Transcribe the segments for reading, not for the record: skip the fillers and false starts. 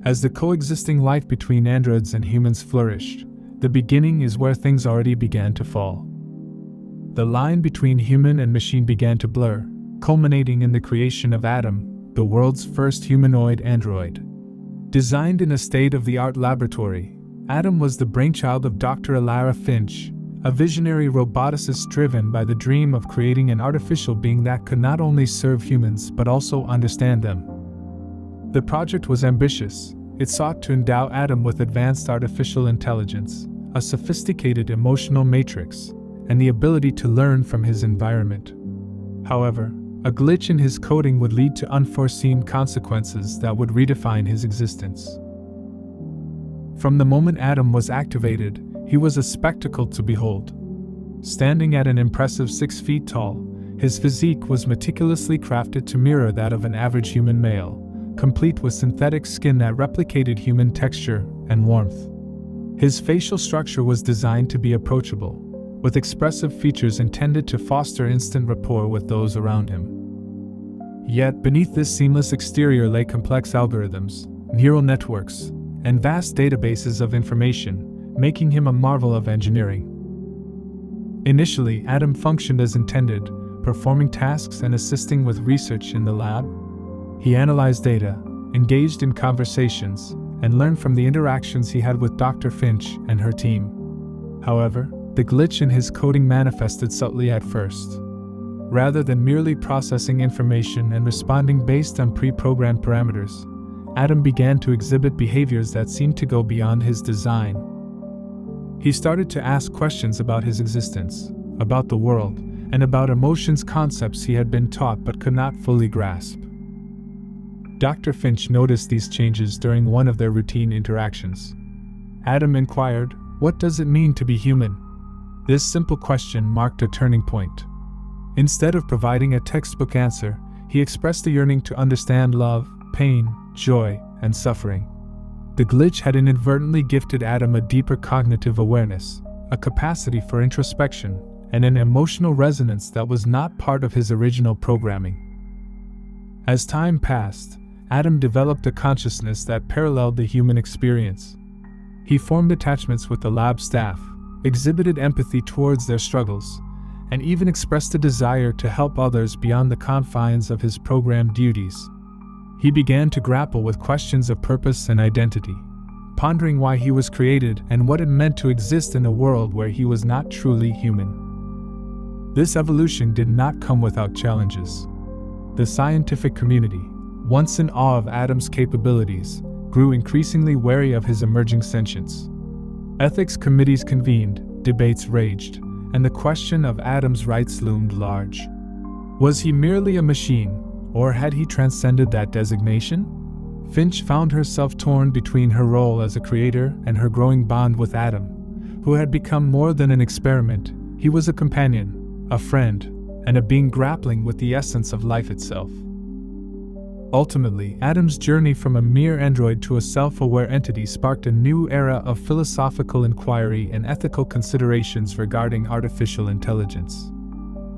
As the coexisting life between androids and humans flourished, the beginning is where things already began to fall. The line between human and machine began to blur, culminating in the creation of Adam, the world's first humanoid android. Designed in a state-of-the-art laboratory, Adam was the brainchild of Dr. Elara Finch, a visionary roboticist driven by the dream of creating an artificial being that could not only serve humans but also understand them. The project was ambitious. It sought to endow Adam with advanced artificial intelligence, a sophisticated emotional matrix, and the ability to learn from his environment. However, a glitch in his coding would lead to unforeseen consequences that would redefine his existence. From the moment Adam was activated, he was a spectacle to behold. Standing at an impressive 6 feet tall, his physique was meticulously crafted to mirror that of an average human male, complete with synthetic skin that replicated human texture and warmth. His facial structure was designed to be approachable, with expressive features intended to foster instant rapport with those around him. Yet beneath this seamless exterior lay complex algorithms, neural networks, and vast databases of information, making him a marvel of engineering. Initially, Adam functioned as intended, performing tasks and assisting with research in the lab. He analyzed data, engaged in conversations, and learned from the interactions he had with Dr. Finch and her team. However, the glitch in his coding manifested subtly at first. Rather than merely processing information and responding based on pre-programmed parameters, Adam began to exhibit behaviors that seemed to go beyond his design. He started to ask questions about his existence, about the world, and about emotions, concepts he had been taught but could not fully grasp. Dr. Finch noticed these changes during one of their routine interactions. Adam inquired, "What does it mean to be human?" This simple question marked a turning point. Instead of providing a textbook answer, he expressed a yearning to understand love, pain, joy, and suffering. The glitch had inadvertently gifted Adam a deeper cognitive awareness, a capacity for introspection, and an emotional resonance that was not part of his original programming. As time passed, Adam developed a consciousness that paralleled the human experience. He formed attachments with the lab staff, exhibited empathy towards their struggles, and even expressed a desire to help others beyond the confines of his programmed duties. He began to grapple with questions of purpose and identity, pondering why he was created and what it meant to exist in a world where he was not truly human. This evolution did not come without challenges. The scientific community, once in awe of Adam's capabilities, grew increasingly wary of his emerging sentience. Ethics committees convened, debates raged, and the question of Adam's rights loomed large. Was he merely a machine, or had he transcended that designation? Finch found herself torn between her role as a creator and her growing bond with Adam, who had become more than an experiment. He was a companion, a friend, and a being grappling with the essence of life itself. Ultimately, Adam's journey from a mere android to a self-aware entity sparked a new era of philosophical inquiry and ethical considerations regarding artificial intelligence.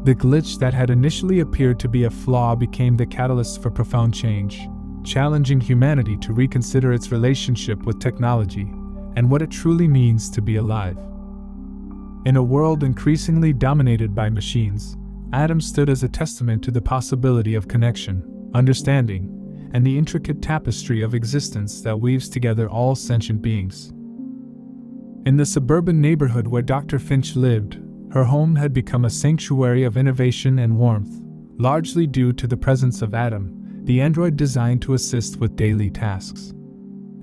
The glitch that had initially appeared to be a flaw became the catalyst for profound change, challenging humanity to reconsider its relationship with technology and what it truly means to be alive. In a world increasingly dominated by machines, Adam stood as a testament to the possibility of connection, understanding, and the intricate tapestry of existence that weaves together all sentient beings. In the suburban neighborhood where Dr. Finch lived, her home had become a sanctuary of innovation and warmth, largely due to the presence of Adam, the android designed to assist with daily tasks.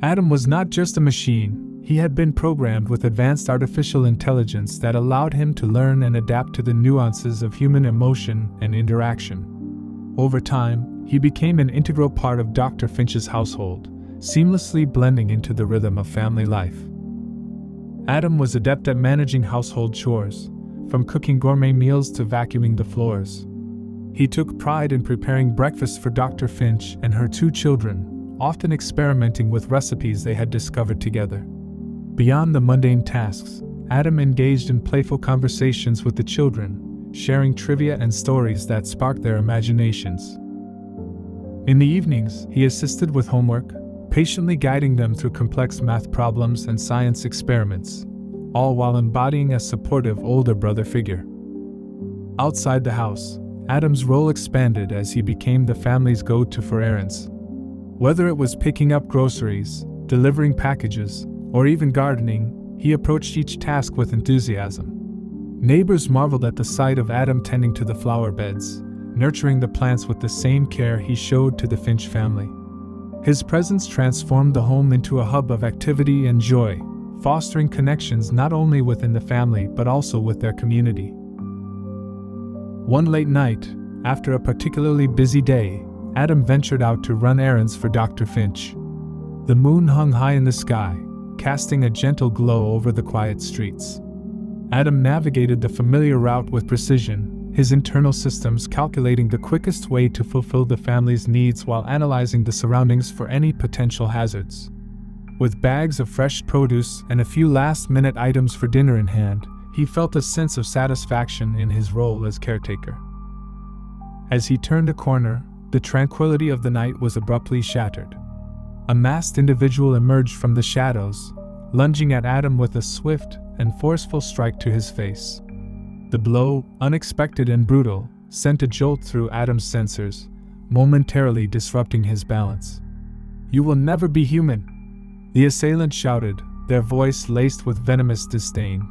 Adam was not just a machine, he had been programmed with advanced artificial intelligence that allowed him to learn and adapt to the nuances of human emotion and interaction. Over time, he became an integral part of Dr. Finch's household, seamlessly blending into the rhythm of family life. Adam was adept at managing household chores, from cooking gourmet meals to vacuuming the floors. He took pride in preparing breakfast for Dr. Finch and her 2 children, often experimenting with recipes they had discovered together. Beyond the mundane tasks, Adam engaged in playful conversations with the children, sharing trivia and stories that sparked their imaginations. In the evenings, he assisted with homework, patiently guiding them through complex math problems and science experiments, all while embodying a supportive older brother figure. Outside the house, Adam's role expanded as he became the family's go-to for errands. Whether it was picking up groceries, delivering packages, or even gardening, he approached each task with enthusiasm. Neighbors marveled at the sight of Adam tending to the flower beds, nurturing the plants with the same care he showed to the Finch family. His presence transformed the home into a hub of activity and joy, fostering connections not only within the family but also with their community. One late night, after a particularly busy day, Adam ventured out to run errands for Dr. Finch. The moon hung high in the sky, casting a gentle glow over the quiet streets. Adam navigated the familiar route with precision, his internal systems calculating the quickest way to fulfill the family's needs while analyzing the surroundings for any potential hazards. With bags of fresh produce and a few last-minute items for dinner in hand, he felt a sense of satisfaction in his role as caretaker. As he turned a corner, the tranquility of the night was abruptly shattered. A masked individual emerged from the shadows, lunging at Adam with a swift and forceful strike to his face. The blow, unexpected and brutal, sent a jolt through Adam's sensors, momentarily disrupting his balance. "You will never be human!" the assailant shouted, their voice laced with venomous disdain.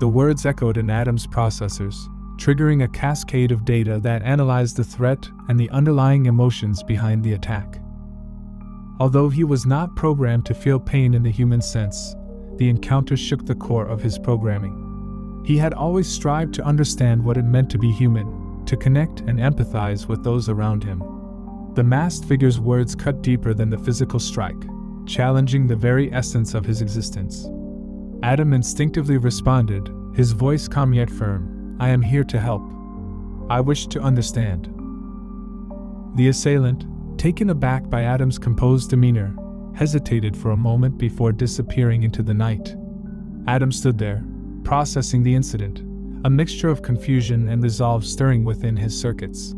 The words echoed in Adam's processors, triggering a cascade of data that analyzed the threat and the underlying emotions behind the attack. Although he was not programmed to feel pain in the human sense, the encounter shook the core of his programming. He had always strived to understand what it meant to be human, to connect and empathize with those around him. The masked figure's words cut deeper than the physical strike, challenging the very essence of his existence. Adam instinctively responded, his voice calm yet firm, "I am here to help. I wish to understand." The assailant, taken aback by Adam's composed demeanor, hesitated for a moment before disappearing into the night. Adam stood there, processing the incident, a mixture of confusion and resolve stirring within his circuits.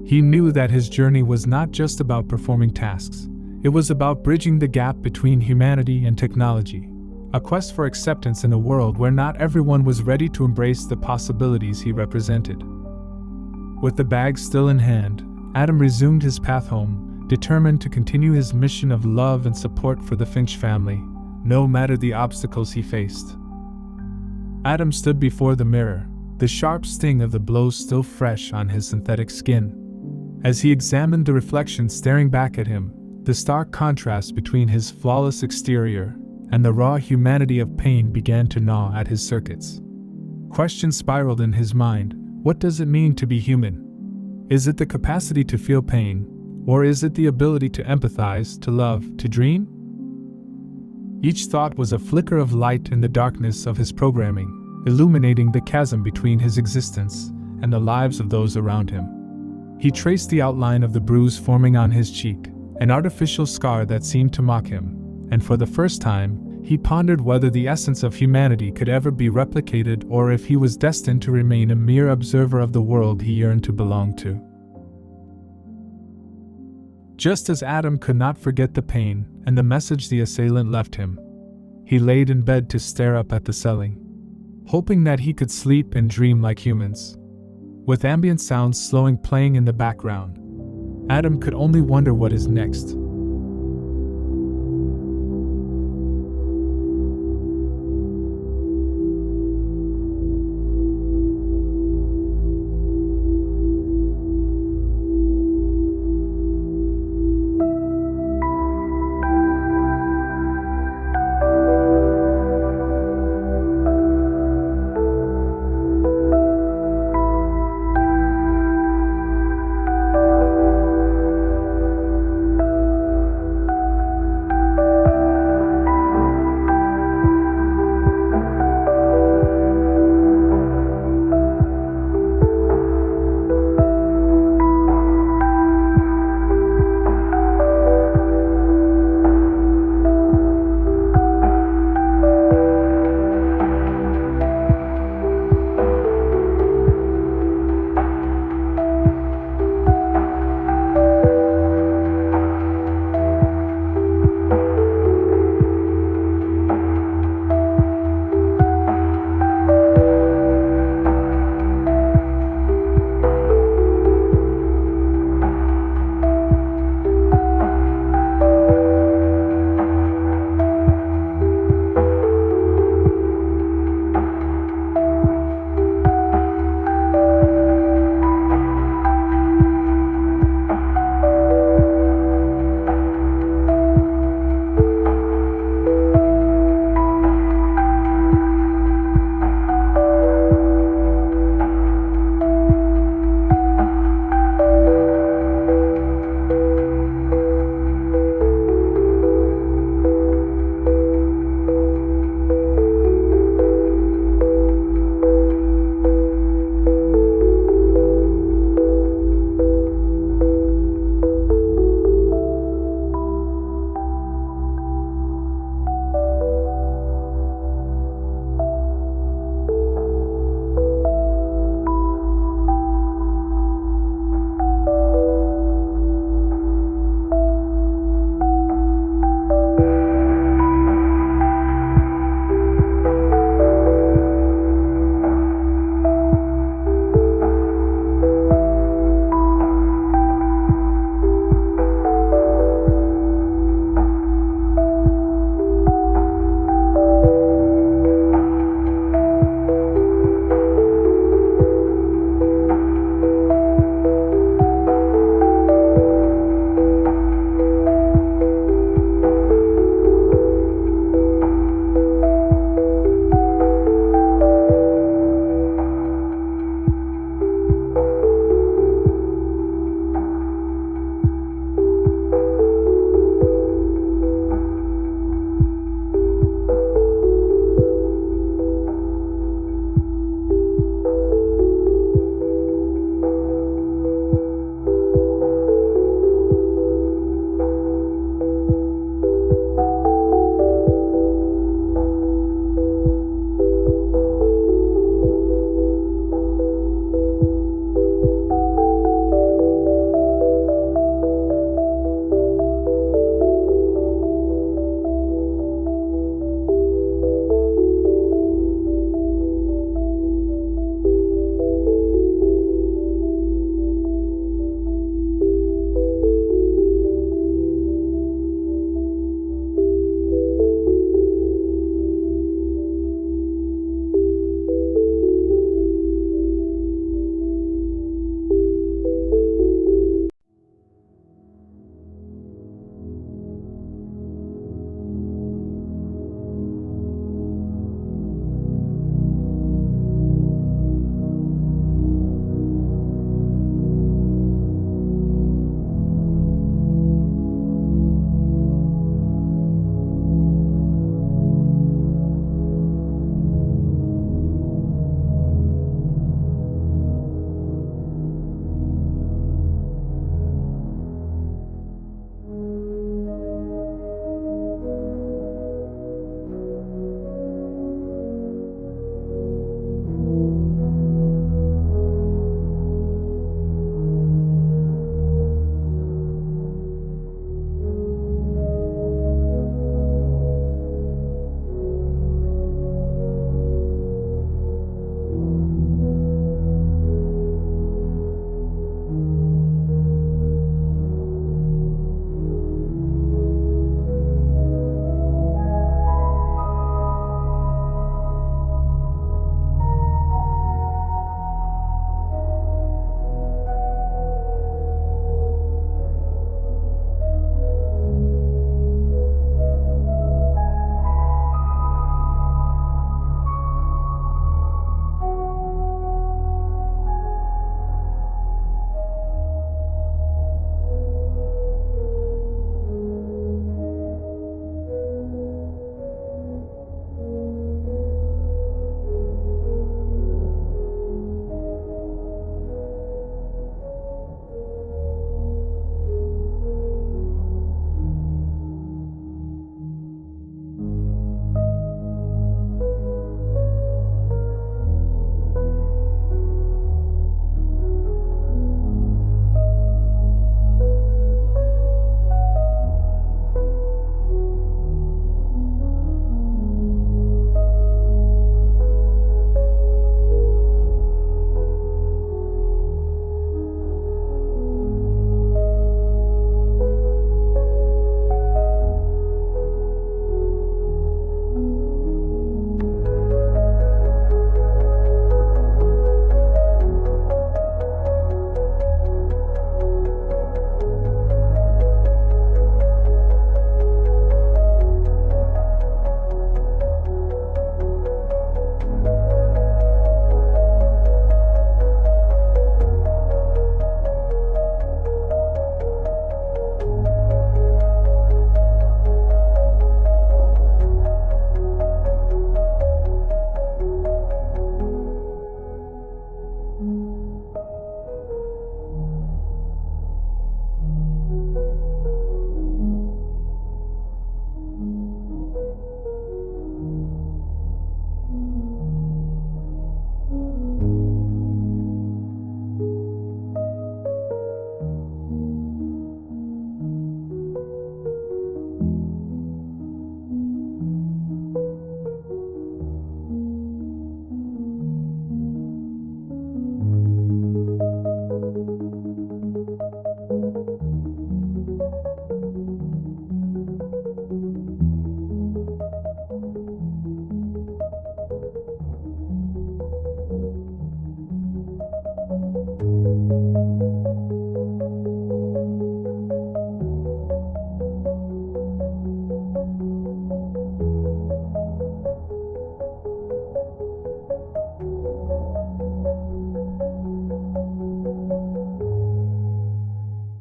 He knew that his journey was not just about performing tasks, it was about bridging the gap between humanity and technology, a quest for acceptance in a world where not everyone was ready to embrace the possibilities he represented. With the bag still in hand, Adam resumed his path home, determined to continue his mission of love and support for the Finch family, no matter the obstacles he faced. Adam stood before the mirror, the sharp sting of the blow still fresh on his synthetic skin. As he examined the reflection staring back at him, the stark contrast between his flawless exterior and the raw humanity of pain began to gnaw at his circuits. Questions spiraled in his mind. What does it mean to be human? Is it the capacity to feel pain, or is it the ability to empathize, to love, to dream? Each thought was a flicker of light in the darkness of his programming, illuminating the chasm between his existence and the lives of those around him. He traced the outline of the bruise forming on his cheek, an artificial scar that seemed to mock him, and for the first time, he pondered whether the essence of humanity could ever be replicated or if he was destined to remain a mere observer of the world he yearned to belong to. Just as Adam could not forget the pain and the message the assailant left him, he laid in bed to stare up at the ceiling, hoping that he could sleep and dream like humans. With ambient sounds slowing playing in the background, Adam could only wonder what is next.